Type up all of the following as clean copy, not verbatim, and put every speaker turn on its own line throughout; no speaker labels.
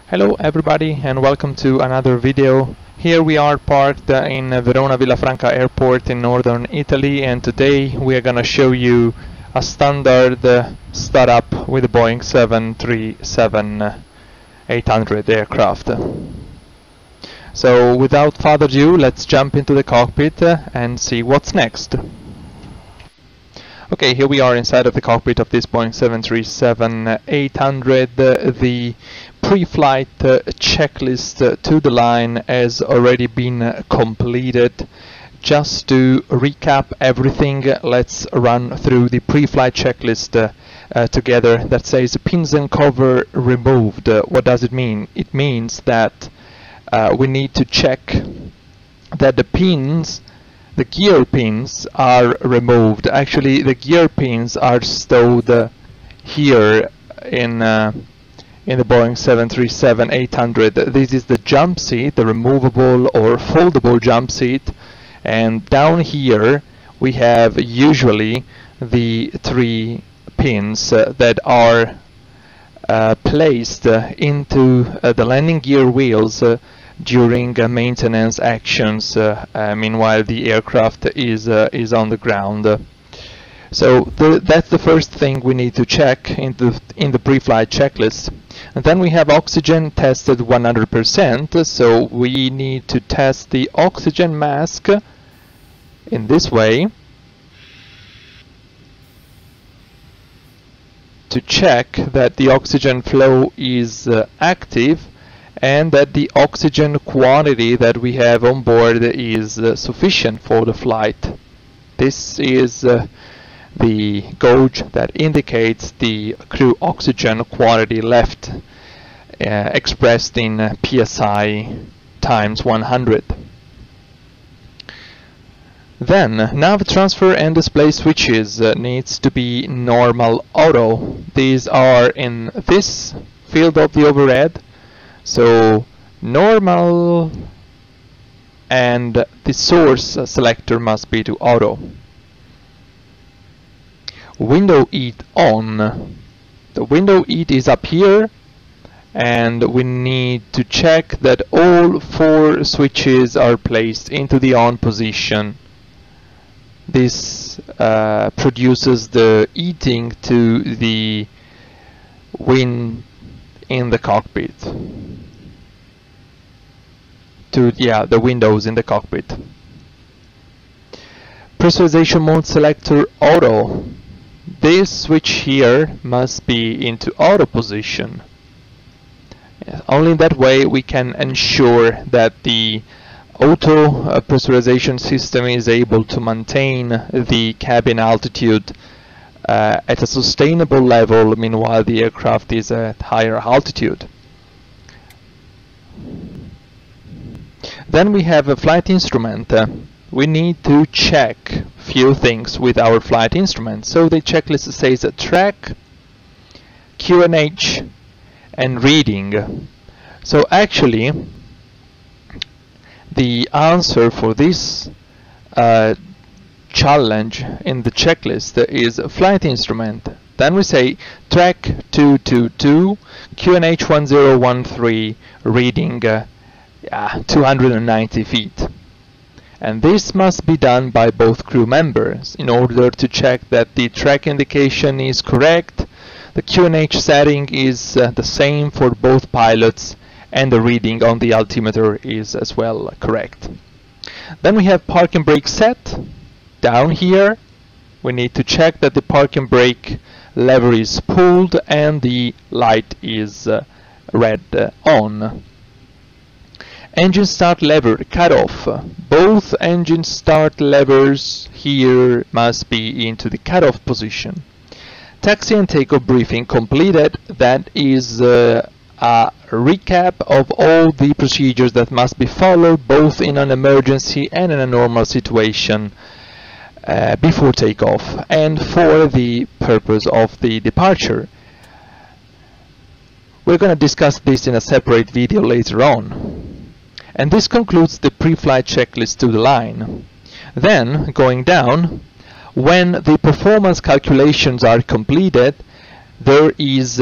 Hello everybody and welcome to another video. Here we are parked in Verona Villafranca Airport in northern Italy, and today we are gonna show you a standard startup with the Boeing 737-800 aircraft. So without further ado, let's jump into the cockpit and see what's next. Okay, here we are inside of the cockpit of this Boeing 737-800. The pre-flight checklist to the line has already been completed. Just to recap everything, let's run through the pre-flight checklist together. That says pins and cover removed. What does it mean? It means that we need to check that the gear pins are removed. Actually, the gear pins are stored here in the Boeing 737-800. This is the jump seat, the removable or foldable jump seat, and down here we have usually the three pins that are placed into the landing gear wheels during maintenance actions, meanwhile the aircraft is on the ground. So that's the first thing we need to check in the pre-flight checklist. And then we have oxygen tested 100%, so we need to test the oxygen mask in this way to check that the oxygen flow is active and that the oxygen quantity that we have on board is sufficient for the flight. This is the gauge that indicates the crew oxygen quantity left, expressed in PSI times 100. Then nav transfer and display switches needs to be normal auto. These are in this field of the overhead. So normal, and the source selector must be to auto. Window heat on. The window heat is up here, and we need to check that all four switches are placed into the on position. This produces the heating to the wind in the cockpit, to the windows in the cockpit. Pressurization mode selector auto. This switch here must be into auto position. Only in that way we can ensure that the auto pressurization system is able to maintain the cabin altitude at a sustainable level, meanwhile the aircraft is at higher altitude. Then we have a flight instrument. We need to check few things with our flight instrument. So the checklist says track, QNH, and reading. So actually the answer for this challenge in the checklist is flight instrument. Then we say track 222, QNH 1013, reading 290 feet. And this must be done by both crew members in order to check that the track indication is correct, the QNH setting is the same for both pilots, and the reading on the altimeter is as well correct. Then we have parking brake set. Down here we need to check that the parking brake lever is pulled and the light is red on. Engine start lever cut off. Both engine start levers here must be into the cut-off position. Taxi and takeoff briefing completed. That is a recap of all the procedures that must be followed both in an emergency and in a normal situation before takeoff and for the purpose of the departure. We're going to discuss this in a separate video later on. And this concludes the pre-flight checklist to the line. Then, going down, when the performance calculations are completed, there is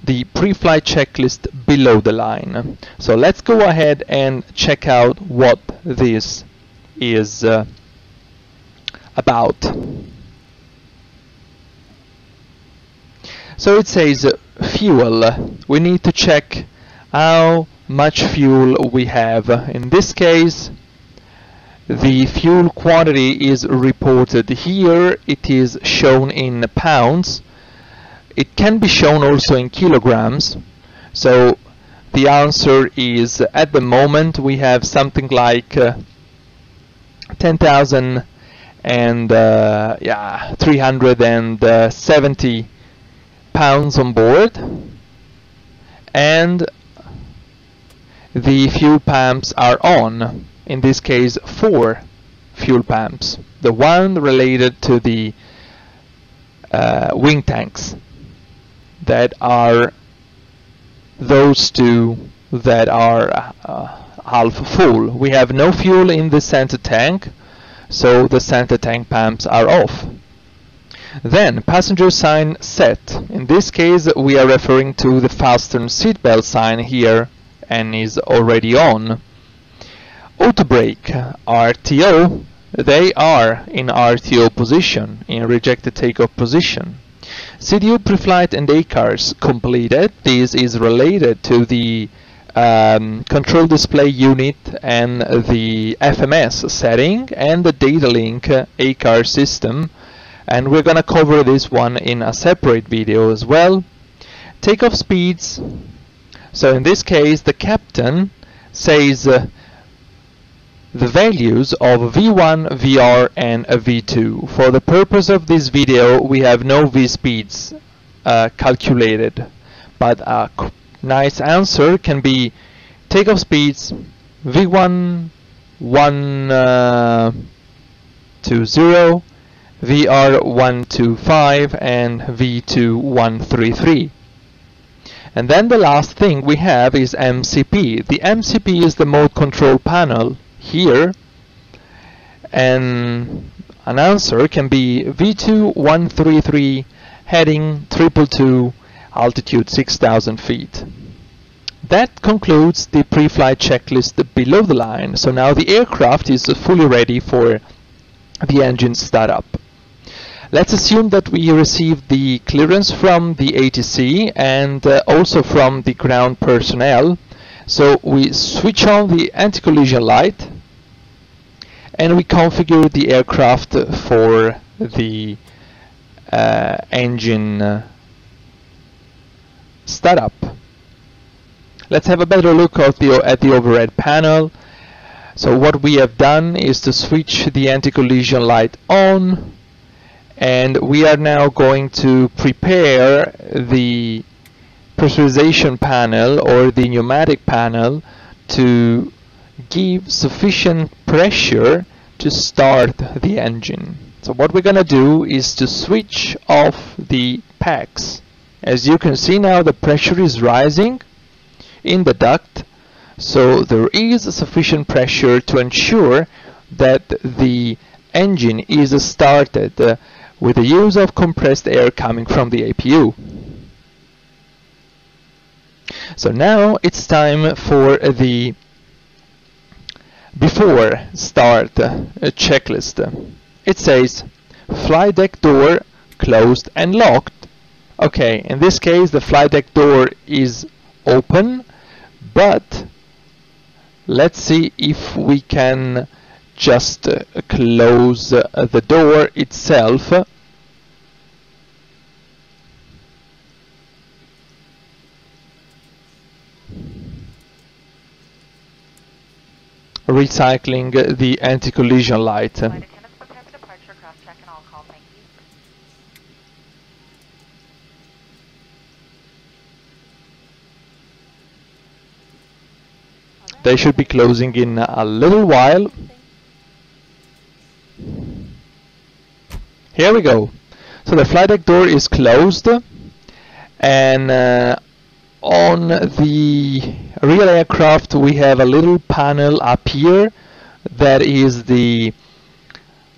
the pre-flight checklist below the line. So let's go ahead and check out what this is about. So it says fuel. We need to check how much fuel we have. In this case, the fuel quantity is reported here. It is shown in pounds. It can be shown also in kilograms. So the answer is, at the moment we have something like 10,370 pounds on board, and the fuel pumps are on. In this case, 4 fuel pumps. The one related to the wing tanks, that are those two that are half full. We have no fuel in the center tank, so the center tank pumps are off. Then passenger sign set. In this case we are referring to the fasten seatbelt sign here, and is already on. Auto brake, RTO, they are in RTO position, in rejected takeoff position. CDU pre-flight and ACARS completed. This is related to the control display unit and the FMS setting and the data link ACARS system, and we're gonna cover this one in a separate video as well. Takeoff speeds. So in this case the captain says the values of V1, VR and V2. For the purpose of this video we have no V speeds calculated, but a nice answer can be takeoff speeds V1 120, VR 125 and V2 133. And then the last thing we have is MCP. The MCP is the mode control panel here, and an answer can be V2 133, heading 222, altitude 6,000 feet. That concludes the pre-flight checklist below the line. So now the aircraft is fully ready for the engine startup. Let's assume that we received the clearance from the ATC and also from the ground personnel. So we switch on the anti-collision light and we configure the aircraft for the engine startup. Let's have a better look at the overhead panel. So what we have done is to switch the anti-collision light on, and we are now going to prepare the pressurization panel or the pneumatic panel to give sufficient pressure to start the engine. So what we're gonna do is to switch off the packs. As you can see now, the pressure is rising in the duct, so there is sufficient pressure to ensure that the engine is started with the use of compressed air coming from the APU. So now it's time for the before start checklist. It says flight deck door closed and locked. Okay, in this case the flight deck door is open, but let's see if we can just close the door itself. Recycling the anti-collision light. They should be closing in a little while. Here we go. So the flight deck door is closed, and on the real aircraft we have a little panel up here that is the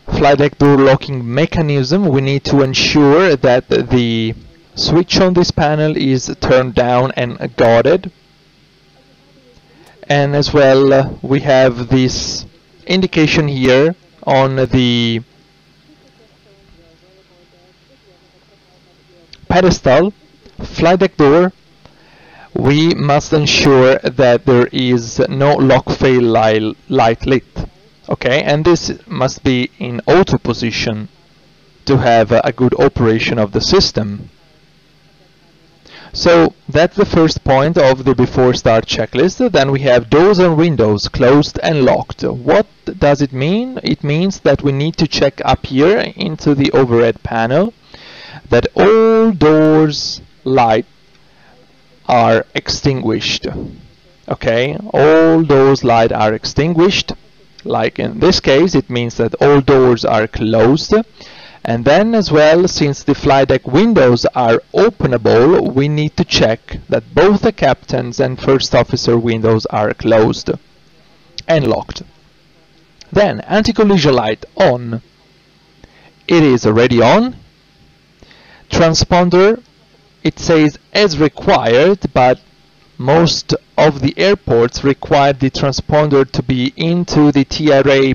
flight deck door locking mechanism. We need to ensure that the switch on this panel is turned down and guarded. And as well we have this indication here on the pedestal, flight deck door. We must ensure that there is no lock fail light lit. Okay, and this must be in auto position to have a good operation of the system. So that's the first point of the before start checklist. Then we have doors and windows closed and locked. What does it mean? It means that we need to check up here into the overhead panel that all doors lights are extinguished. Okay, all doors lights are extinguished. Like in this case, it means that all doors are closed. And then as well, since the flight deck windows are openable, we need to check that both the captain's and first officer windows are closed and locked. Then anti-collision light on. It is already on. Transponder, it says as required, but most of the airports require the transponder to be into the TA array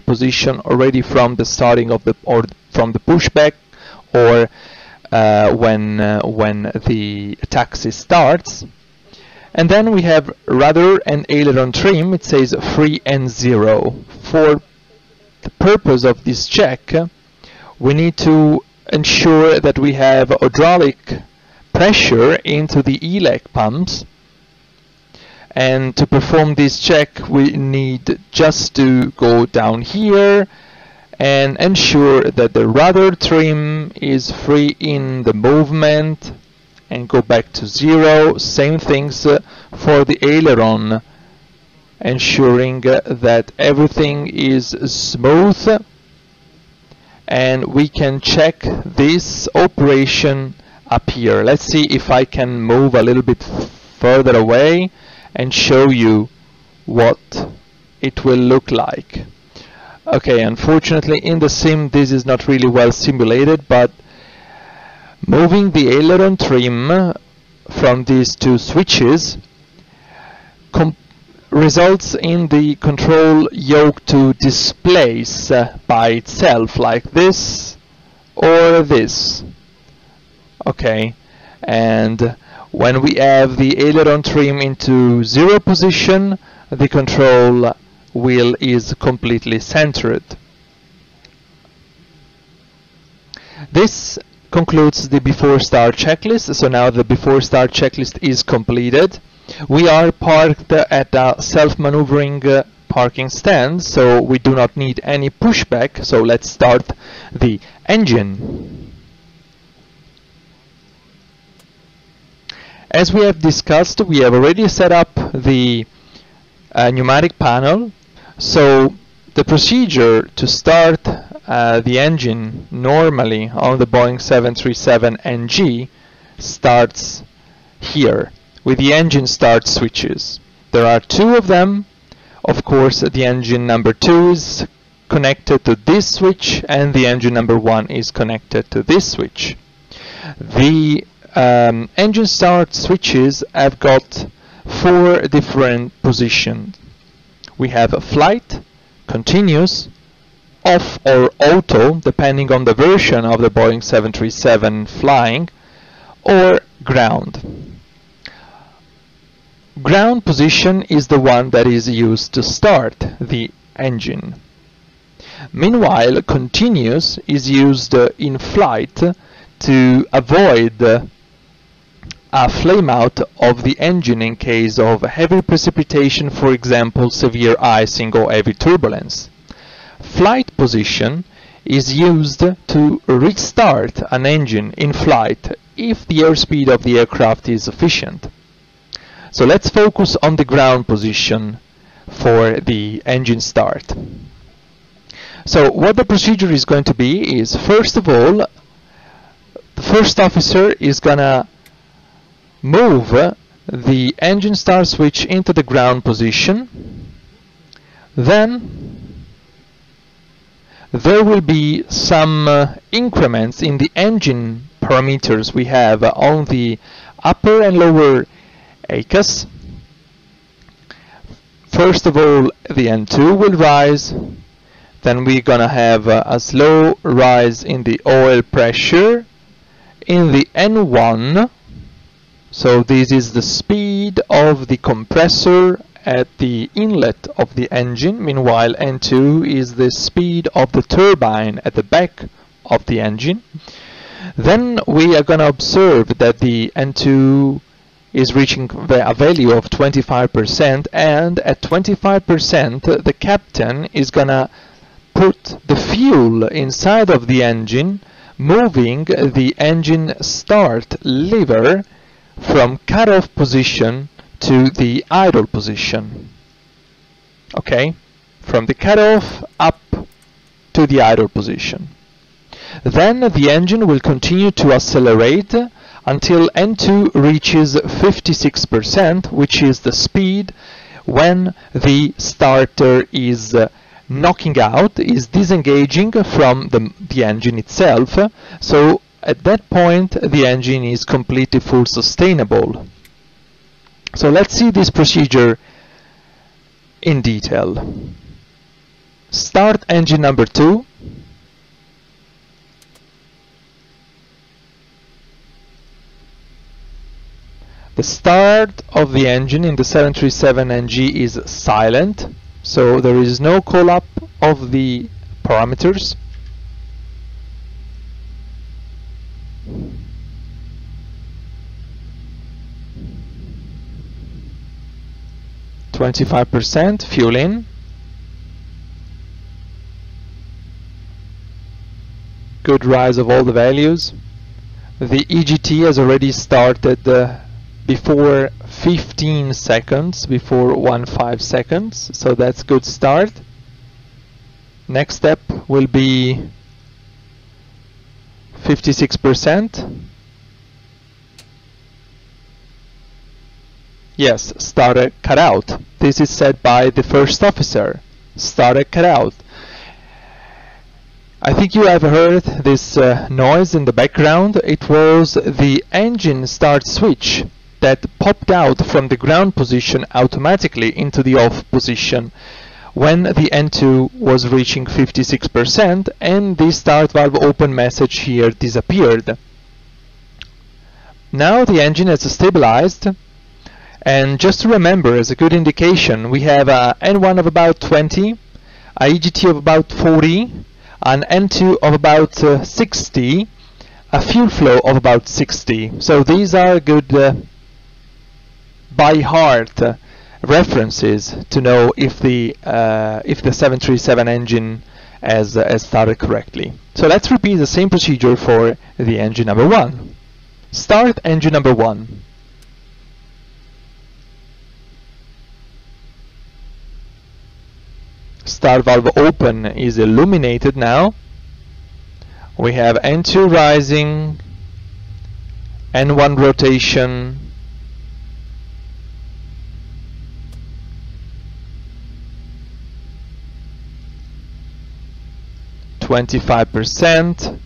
position already from the starting of the, or from the pushback, or when the taxi starts. And then we have rudder and aileron trim. It says free and zero. For the purpose of this check, we need to ensure that we have hydraulic pressure into the ELEC pumps, and to perform this check we need just to go down here and ensure that the rudder trim is free in the movement and go back to zero. Same things for the aileron, ensuring that everything is smooth, and we can check this operation up here. Let's see if I can move a little bit further away and show you what it will look like. Okay, unfortunately in the sim this is not really well simulated, but moving the aileron trim from these two switches results in the control yoke to displace by itself, like this or this. Okay, and when we have the aileron trim into zero position, the control wheel is completely centered. This concludes the before start checklist. So now the before start checklist is completed. We are parked at a self-maneuvering parking stand, so we do not need any pushback. So let's start the engine. As we have discussed, we have already set up the pneumatic panel. So the procedure to start the engine normally on the Boeing 737 NG starts here with the engine start switches. There are two of them. Of course, the engine number 2 is connected to this switch, and the engine number 1 is connected to this switch. The engine start switches have got 4 different positions. We have a flight, continuous, off or auto, depending on the version of the Boeing 737 flying, or ground. Ground position is the one that is used to start the engine. Meanwhile, continuous is used in flight to avoid a flame out of the engine in case of heavy precipitation, for example, severe icing or heavy turbulence. Flight position is used to restart an engine in flight if the airspeed of the aircraft is sufficient. So let's focus on the ground position for the engine start. So what the procedure is going to be is, first of all, the first officer is gonna move the engine start switch into the ground position. Then there will be some increments in the engine parameters we have on the upper and lower ACAS. First of all, the N2 will rise, then we're gonna have a slow rise in the oil pressure. In the N1, so this is the speed of the compressor at the inlet of the engine, meanwhile N2 is the speed of the turbine at the back of the engine. Then we are going to observe that the N2 is reaching a value of 25%, and at 25% the captain is going to put the fuel inside of the engine, moving the engine start lever from cutoff position to the idle position. Okay, from the cutoff up to the idle position. Then the engine will continue to accelerate until N2 reaches 56%, which is the speed when the starter is knocking out, is disengaging from the engine itself. So at that point the engine is completely full sustainable. So let's see this procedure in detail. Start engine number 2. The start of the engine in the 737NG is silent, so there is no call-up of the parameters. %, fuel in. Good rise of all the values. The EGT has already started before 15 seconds, before 15 seconds, so that's good start. Next step will be 56%. Yes, starter cut out. This is said by the first officer. Starter cut out. I think you have heard this noise in the background. It was the engine start switch that popped out from the ground position automatically into the off position when the N2 was reaching 56%, and the start valve open message here disappeared. Now the engine has stabilized, and just to remember, as a good indication, we have a N1 of about 20, a EGT of about 40, an N2 of about 60, a fuel flow of about 60. So these are good by heart references to know if the 737 engine has started correctly. So let's repeat the same procedure for the engine number 1. Start engine number 1. Start valve open is illuminated now. We have N2 rising, N1 rotation, %,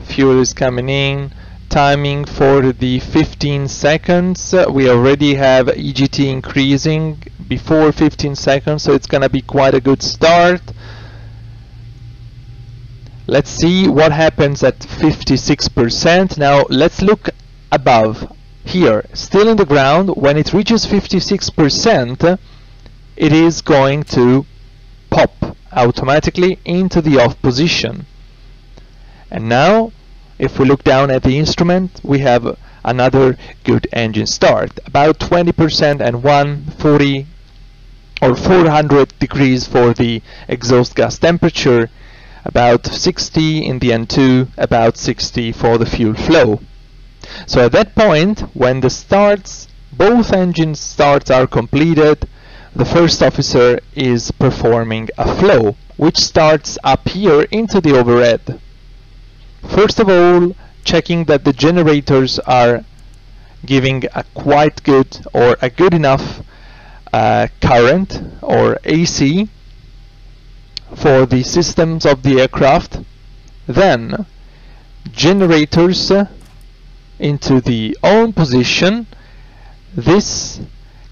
fuel is coming in, timing for the 15 seconds. We already have EGT increasing before 15 seconds, so it's gonna be quite a good start. Let's see what happens at 56%. Now let's look above here, still in the ground. When it reaches 56%, it is going to pop automatically into the off position. And now if we look down at the instrument, we have another good engine start, about 20% and 140 or 400 degrees for the exhaust gas temperature, about 60 in the N2, about 60 for the fuel flow. So at that point, when the starts, both engine starts are completed, the first officer is performing a flow, which starts up here into the overhead. First of all, checking that the generators are giving a quite good or a good enough current or AC for the systems of the aircraft. Then generators into the on position. This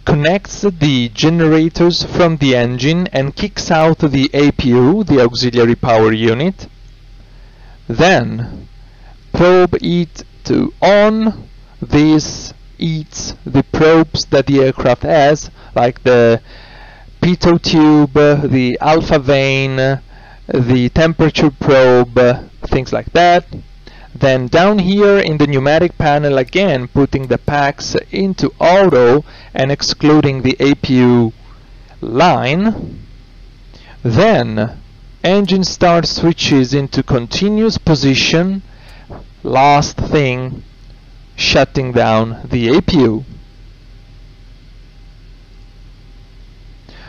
connects the generators from the engine and kicks out the APU, the auxiliary power unit. Then probe it to on. This eats the probes that the aircraft has, like the pitot tube, the alpha vane, the temperature probe, things like that. Then down here in the pneumatic panel, again putting the packs into auto and excluding the APU line. Then engine start switches into continuous position. Last thing, shutting down the APU.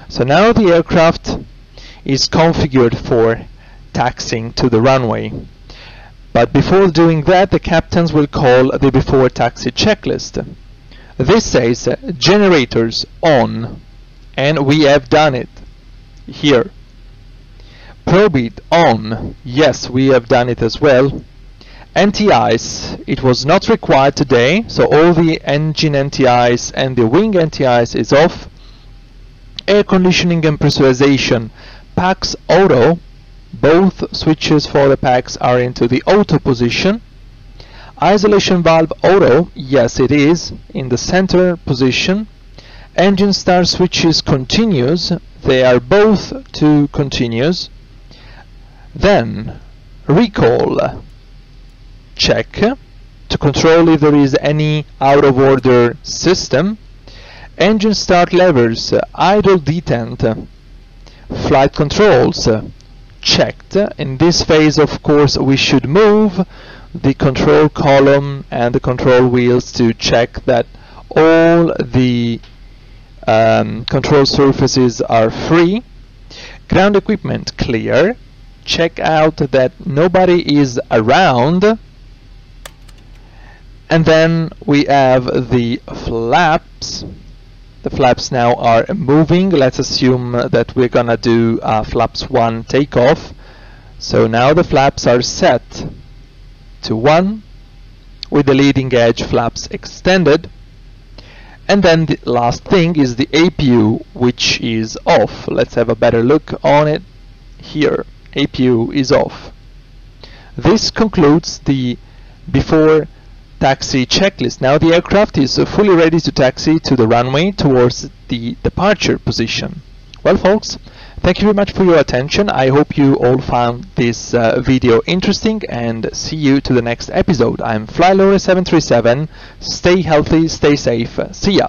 So now the aircraft is configured for taxiing to the runway. But before doing that, the captains will call the before taxi checklist. This says generators on, and we have done it here. Probe it on, yes, we have done it as well. Anti-ice, it was not required today, so all the engine anti-ice and the wing anti-ice is off. Air conditioning and pressurization, packs auto. Both switches for the packs are into the auto position. Isolation valve auto, yes it is, in the center position. Engine start switches continuous, they are both to continuous. Then recall, check to control if there is any out of order system. Engine start levers, idle detent. Flight controls, checked. In this phase, of course, we should move the control column and the control wheels to check that all the control surfaces are free. Ground equipment clear. Check out that nobody is around. And then we have the flaps. The flaps now are moving. Let's assume that we're gonna do flaps 1 takeoff. So now the flaps are set to 1 with the leading edge flaps extended. And then the last thing is the APU, which is off. Let's have a better look on it here. APU is off. This concludes the before taxi checklist. Now the aircraft is fully ready to taxi to the runway towards the departure position. Well folks, thank you very much for your attention. I hope you all found this video interesting, and see you to the next episode. I'm FlyLore737. Stay healthy, stay safe. See ya.